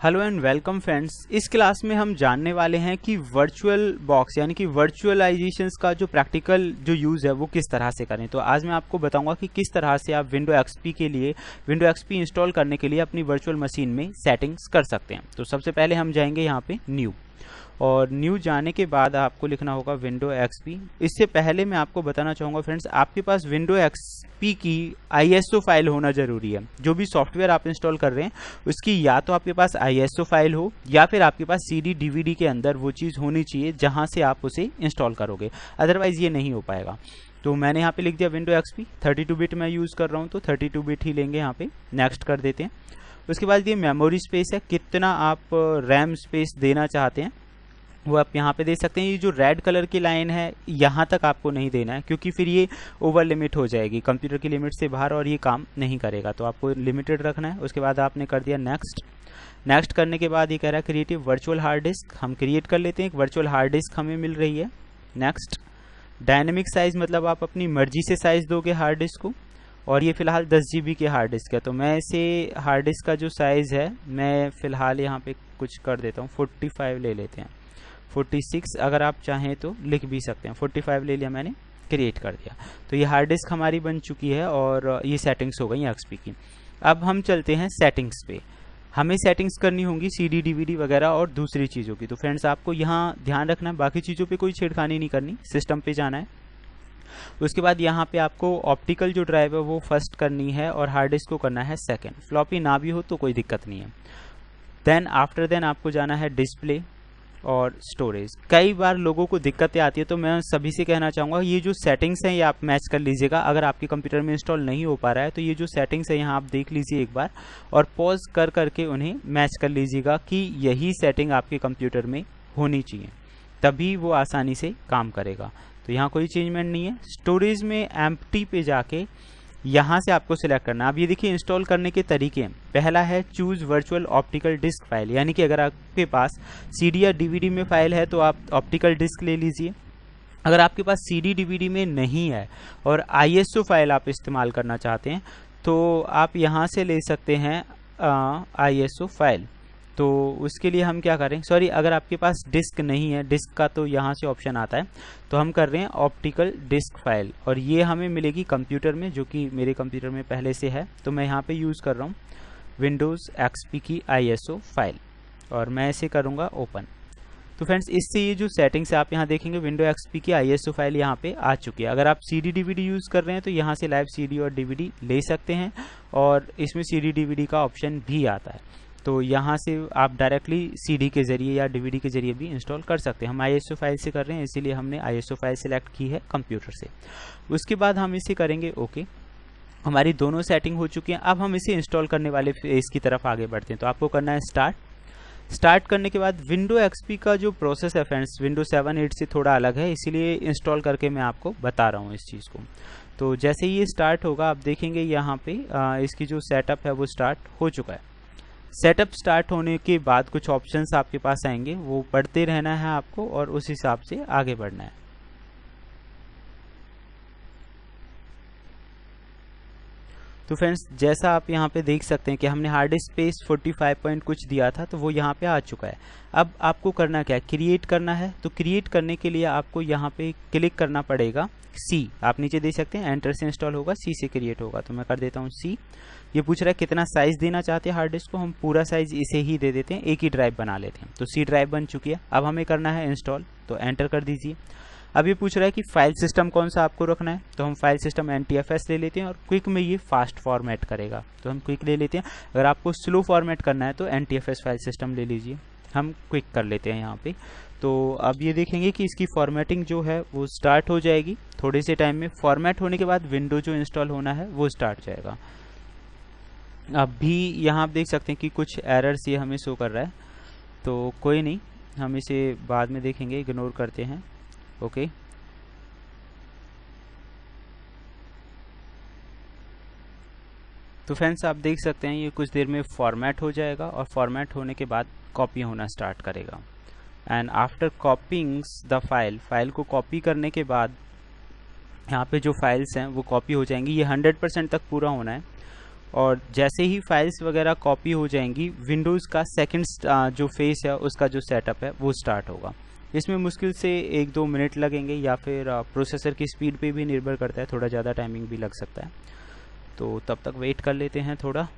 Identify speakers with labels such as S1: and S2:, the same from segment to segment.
S1: Hello and welcome friends. इस class में हम जानने वाले हैं कि वर्चुअल बॉक्स यानी कि वर्चुअलाइजेशंस का जो प्रैक्टिकल जो यूज़ है वो किस तरह से करें। तो आज मैं आपको बताऊंगा कि किस तरह से आप विंडो एक्सपी के लिए विंडो एक्सपी इंस्टॉल करने के लिए अपनी वर्चुअल मशीन में सेटिंग्स कर सकते हैं। तो सबसे पहले हम जाएंगे यहाँ पे न्यू, और न्यू जाने के बाद आपको लिखना होगा विंडो एक्सपी। इससे पहले मैं आपको बताना चाहूँगा फ्रेंड्स, आपके पास विंडो एक्सपी की ISO फाइल होना ज़रूरी है। जो भी सॉफ्टवेयर आप इंस्टॉल कर रहे हैं उसकी या तो आपके पास ISO फाइल हो या फिर आपके पास CD DVD के अंदर वो चीज़ होनी चाहिए जहाँ से आप उसे इंस्टॉल करोगे, अदरवाइज़ ये नहीं हो पाएगा। तो मैंने यहाँ पे लिख दिया विंडो एक्सपी, 32 बिट मैं यूज़ कर रहा हूँ तो 32 बिट ही लेंगे। यहाँ पे नेक्स्ट कर देते हैं। उसके बाद ये मेमोरी स्पेस है, कितना आप रैम स्पेस देना चाहते हैं वो आप यहाँ पे दे सकते हैं। ये जो रेड कलर की लाइन है यहाँ तक आपको नहीं देना है, क्योंकि फिर ये ओवर लिमिट हो जाएगी कंप्यूटर की लिमिट से बाहर और ये काम नहीं करेगा। तो आपको लिमिटेड रखना है। उसके बाद आपने कर दिया नेक्स्ट। नेक्स्ट करने के बाद ये कह रहा है क्रिएटिव वर्चुअल हार्ड डिस्क, हम क्रिएट कर लेते हैं। एक वर्चुअल हार्ड डिस्क हमें मिल रही है। नेक्स्ट। डायनेमिक साइज़ मतलब आप अपनी मर्जी से साइज़ दोगे हार्ड डिस्क को, और ये फ़िलहाल 10 GB की हार्ड डिस्क है। तो मैं इसे हार्ड डिस्क का जो साइज़ है मैं फ़िलहाल यहाँ पे कुछ कर देता हूँ, 45 ले लेते हैं। 46 अगर आप चाहें तो लिख भी सकते हैं। 45 ले लिया मैंने, क्रिएट कर दिया। तो ये हार्ड डिस्क हमारी बन चुकी है और ये सेटिंग्स हो गई एक्सपी की। अब हम चलते हैं सेटिंग्स पे। हमें सेटिंग्स करनी होंगी CD DVD वगैरह और दूसरी चीज़ों की। तो फ्रेंड्स आपको यहाँ ध्यान रखना है, बाकी चीज़ों पे कोई छेड़खानी नहीं करनी, सिस्टम पे जाना है। उसके बाद यहाँ पे आपको ऑप्टिकल जो ड्राइव है वो फर्स्ट करनी है और हार्ड डिस्क को करना है सेकेंड। फ्लॉपी ना भी हो तो कोई दिक्कत नहीं है। देन आफ्टर देन आपको जाना है डिस्प्ले और स्टोरेज। कई बार लोगों को दिक्कतें आती है, तो मैं सभी से कहना चाहूँगा ये जो सेटिंग्स हैं ये आप मैच कर लीजिएगा। अगर आपके कंप्यूटर में इंस्टॉल नहीं हो पा रहा है तो ये जो सेटिंग्स है यहाँ आप देख लीजिए एक बार, और पॉज कर करके उन्हें मैच कर लीजिएगा कि यही सेटिंग आपके कंप्यूटर में होनी चाहिए, तभी वो आसानी से काम करेगा। तो यहाँ कोई चेंजमेंट नहीं है। स्टोरेज में एम्प्टी पे जाके यहाँ से आपको सिलेक्ट करना है। अब ये देखिए इंस्टॉल करने के तरीके हैं। पहला है choose virtual optical disc file, यानी कि अगर आपके पास CD या DVD में फाइल है तो आप ऑप्टिकल डिस्क ले लीजिए। अगर आपके पास CD DVD में नहीं है और ISO फाइल आप इस्तेमाल करना चाहते हैं तो आप यहाँ से ले सकते हैं ISO फाइल। तो उसके लिए हम क्या करें, सॉरी, अगर आपके पास डिस्क नहीं है, डिस्क का तो यहाँ से ऑप्शन आता है, तो हम कर रहे हैं ऑप्टिकल डिस्क फाइल, और ये हमें मिलेगी कंप्यूटर में, जो कि मेरे कंप्यूटर में पहले से है। तो मैं यहाँ पे यूज़ कर रहा हूँ विंडोज़ XP की ISO फाइल, और मैं इसे करूँगा ओपन। तो फ्रेंड्स इससे ये जो सेटिंग्स है आप यहाँ देखेंगे विंडो XP की ISO फाइल यहाँ पे आ चुकी है। अगर आप CD DVD यूज़ कर रहे हैं तो यहाँ से लाइव CD और DVD ले सकते हैं, और इसमें CD DVD का ऑप्शन भी आता है। तो यहाँ से आप डायरेक्टली CD के ज़रिए या DVD के ज़रिए भी इंस्टॉल कर सकते हैं। हम ISO फाइल से कर रहे हैं इसीलिए हमने ISO फाइल सिलेक्ट की है कंप्यूटर से। उसके बाद हम इसे करेंगे ओके। हमारी दोनों सेटिंग हो चुकी हैं। अब हम इसे इंस्टॉल करने वाले फेज़ की तरफ आगे बढ़ते हैं। तो आपको करना है स्टार्ट करने के बाद विंडो XP का जो प्रोसेस है फ्रेंड्स विंडो 7 8 से थोड़ा अलग है, इसीलिए इंस्टॉल करके मैं आपको बता रहा हूँ इस चीज़ को। तो जैसे ये स्टार्ट होगा आप देखेंगे यहाँ पे इसकी जो सेटअप है वो स्टार्ट हो चुका है। सेटअप स्टार्ट होने के बाद कुछ ऑप्शंस आपके पास आएंगे, वो पढ़ते रहना है आपको और उस हिसाब से आगे बढ़ना है। तो फ्रेंड्स जैसा आप यहाँ पे देख सकते हैं कि हमने हार्ड डिस्क स्पेस 45 पॉइंट कुछ दिया था, तो वो यहाँ पे आ चुका है। अब आपको करना क्या है, क्रिएट करना है। तो क्रिएट करने के लिए आपको यहाँ पे क्लिक करना पड़ेगा C, आप नीचे देख सकते हैं एंटर से इंस्टॉल होगा, C से क्रिएट होगा। तो मैं कर देता हूँ C। ये पूछ रहा है कितना साइज़ देना चाहते हैं हार्ड डिस्क को, हम पूरा साइज़ इसे ही दे देते हैं, एक ही ड्राइव बना लेते हैं। तो C ड्राइव बन चुकी है। अब हमें करना है इंस्टॉल, तो एंटर कर दीजिए। अब ये पूछ रहा है कि फाइल सिस्टम कौन सा आपको रखना है, तो हम फाइल सिस्टम NTFS ले लेते हैं, और क्विक में ये फास्ट फॉर्मेट करेगा तो हम क्विक ले लेते हैं। अगर आपको स्लो फॉर्मेट करना है तो NTFS फाइल सिस्टम ले लीजिए, हम क्विक कर लेते हैं यहाँ पे। तो अब ये देखेंगे कि इसकी फॉर्मेटिंग जो है वो स्टार्ट हो जाएगी थोड़े से टाइम में। फॉर्मेट होने के बाद विंडो जो इंस्टॉल होना है वो स्टार्ट जाएगा। अब भी यहाँ आप देख सकते हैं कि कुछ एरर्स ये हमें शो कर रहा है, तो कोई नहीं, हम इसे बाद में देखेंगे, इग्नोर करते हैं। ओके तो फ्रेंड्स आप देख सकते हैं ये कुछ देर में फॉर्मेट हो जाएगा, और फॉर्मेट होने के बाद कॉपी होना स्टार्ट करेगा। एंड आफ्टर कॉपिंग्स द फाइल को कॉपी करने के बाद यहाँ पे जो फाइल्स हैं वो कॉपी हो जाएंगी। ये 100% तक पूरा होना है। और जैसे ही फाइल्स वगैरह कॉपी हो जाएंगी, विंडोज़ का सेकंड जो फेस है उसका जो सेटअप है वो स्टार्ट होगा। इसमें मुश्किल से 1-2 मिनट लगेंगे, या फिर प्रोसेसर की स्पीड पे भी निर्भर करता है, थोड़ा ज़्यादा टाइमिंग भी लग सकता है। तो तब तक वेट कर लेते हैं थोड़ा।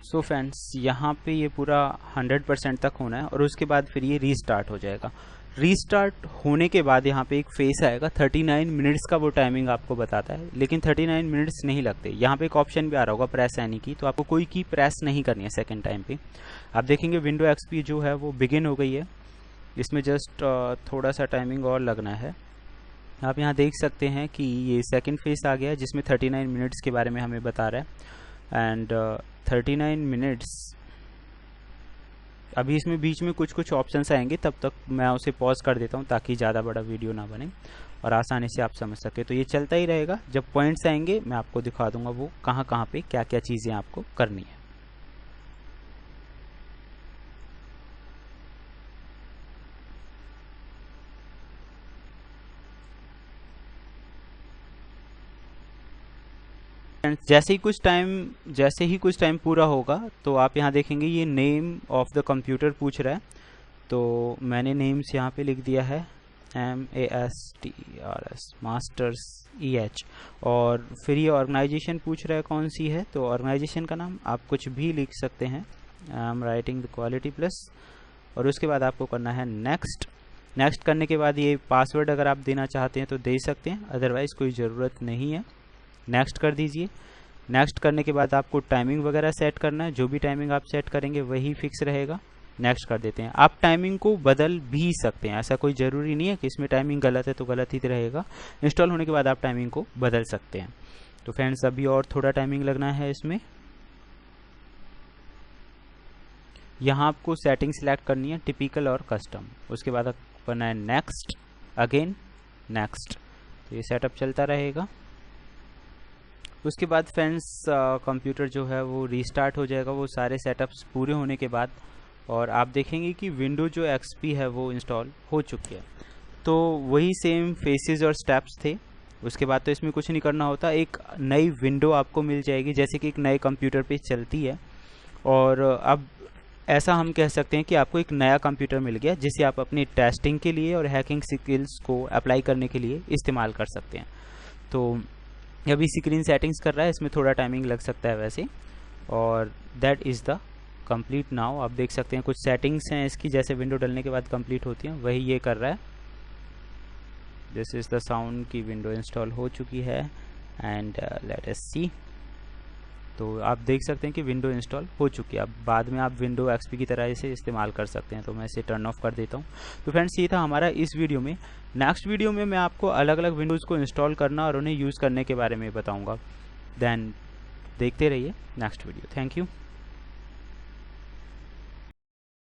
S1: सो फ्रेंड्स, यहाँ पे ये पूरा 100% तक होना है और उसके बाद फिर ये रीस्टार्ट हो जाएगा। रीस्टार्ट होने के बाद यहाँ पे एक फेस आएगा, 39 मिनट्स का वो टाइमिंग आपको बताता है, लेकिन 39 मिनट्स नहीं लगते। यहाँ पे एक ऑप्शन भी आ रहा होगा प्रेस एनी की, तो आपको कोई की प्रेस नहीं करनी है सेकेंड टाइम पे। आप देखेंगे विंडो एक्सपी जो है वो बिगिन हो गई है, इसमें जस्ट थोड़ा सा टाइमिंग और लगना है। आप यहाँ देख सकते हैं कि ये सेकेंड फेस आ गया है जिसमें 39 मिनट्स के बारे में हमें बता रहा है। एंड 39 मिनट्स, अभी इसमें बीच में कुछ कुछ ऑप्शंस आएंगे, तब तक मैं उसे पॉज कर देता हूँ ताकि ज़्यादा बड़ा वीडियो ना बने और आसानी से आप समझ सके। तो ये चलता ही रहेगा, जब पॉइंट्स आएंगे मैं आपको दिखा दूंगा वो कहाँ कहाँ पे क्या क्या चीज़ें आपको करनी है। जैसे ही कुछ टाइम पूरा होगा तो आप यहाँ देखेंगे ये नेम ऑफ द कंप्यूटर पूछ रहा है, तो मैंने नेम्स यहाँ पे लिख दिया है MASTERS, मास्टर्स EH। और फिर ये ऑर्गेनाइजेशन पूछ रहा है कौन सी है, तो ऑर्गेनाइजेशन का नाम आप कुछ भी लिख सकते हैं, I am writing the quality plus. और उसके बाद आपको करना है नेक्स्ट। नेक्स्ट करने के बाद ये पासवर्ड अगर आप देना चाहते हैं तो दे सकते हैं, अदरवाइज़ कोई ज़रूरत नहीं है। नेक्स्ट कर दीजिए। नेक्स्ट करने के बाद आपको टाइमिंग वगैरह सेट करना है, जो भी टाइमिंग आप सेट करेंगे वही फिक्स रहेगा। नेक्स्ट कर देते हैं। आप टाइमिंग को बदल भी सकते हैं, ऐसा कोई ज़रूरी नहीं है कि इसमें टाइमिंग गलत है तो गलत ही रहेगा। इंस्टॉल होने के बाद आप टाइमिंग को बदल सकते हैं। तो फ्रेंड्स, अभी और थोड़ा टाइमिंग लगना है इसमें। यहाँ आपको सेटिंग सिलेक्ट करनी है, टिपिकल और कस्टम। उसके बाद करना है नेक्स्ट, अगेन नेक्स्ट। तो ये सेटअप चलता रहेगा। उसके बाद फ्रेंड्स कंप्यूटर जो है वो रीस्टार्ट हो जाएगा, वो सारे सेटअप्स पूरे होने के बाद। और आप देखेंगे कि विंडो जो एक्सपी है वो इंस्टॉल हो चुकी है। तो वही सेम फेसेस और स्टेप्स थे। उसके बाद तो इसमें कुछ नहीं करना होता, एक नई विंडो आपको मिल जाएगी जैसे कि एक नए कंप्यूटर पे चलती है। और अब ऐसा हम कह सकते हैं कि आपको एक नया कंप्यूटर मिल गया जिसे आप अपनी टेस्टिंग के लिए और हैकिंग स्किल्स को अप्लाई करने के लिए इस्तेमाल कर सकते हैं। तो अभी स्क्रीन सेटिंग्स कर रहा है, इसमें थोड़ा टाइमिंग लग सकता है वैसे। और that is the complete now. आप देख सकते हैं कुछ सेटिंग्स हैं इसकी, जैसे विंडो डलने के बाद कंप्लीट होती हैं, वही ये कर रहा है। दिस इज़ द साउंड की विंडो इंस्टॉल हो चुकी है। एंड लेट अस सी। तो आप देख सकते हैं कि विंडो इंस्टॉल हो चुकी है। अब बाद में आप विंडो एक्सपी की तरह इसे इस्तेमाल कर सकते हैं। तो मैं इसे टर्न ऑफ कर देता हूँ। तो फ्रेंड्स, ये था हमारा इस वीडियो में। नेक्स्ट वीडियो में मैं आपको अलग अलग विंडोज़ को इंस्टॉल करना और उन्हें यूज़ करने के बारे में बताऊँगा। देन देखते रहिए नेक्स्ट वीडियो। Thank you.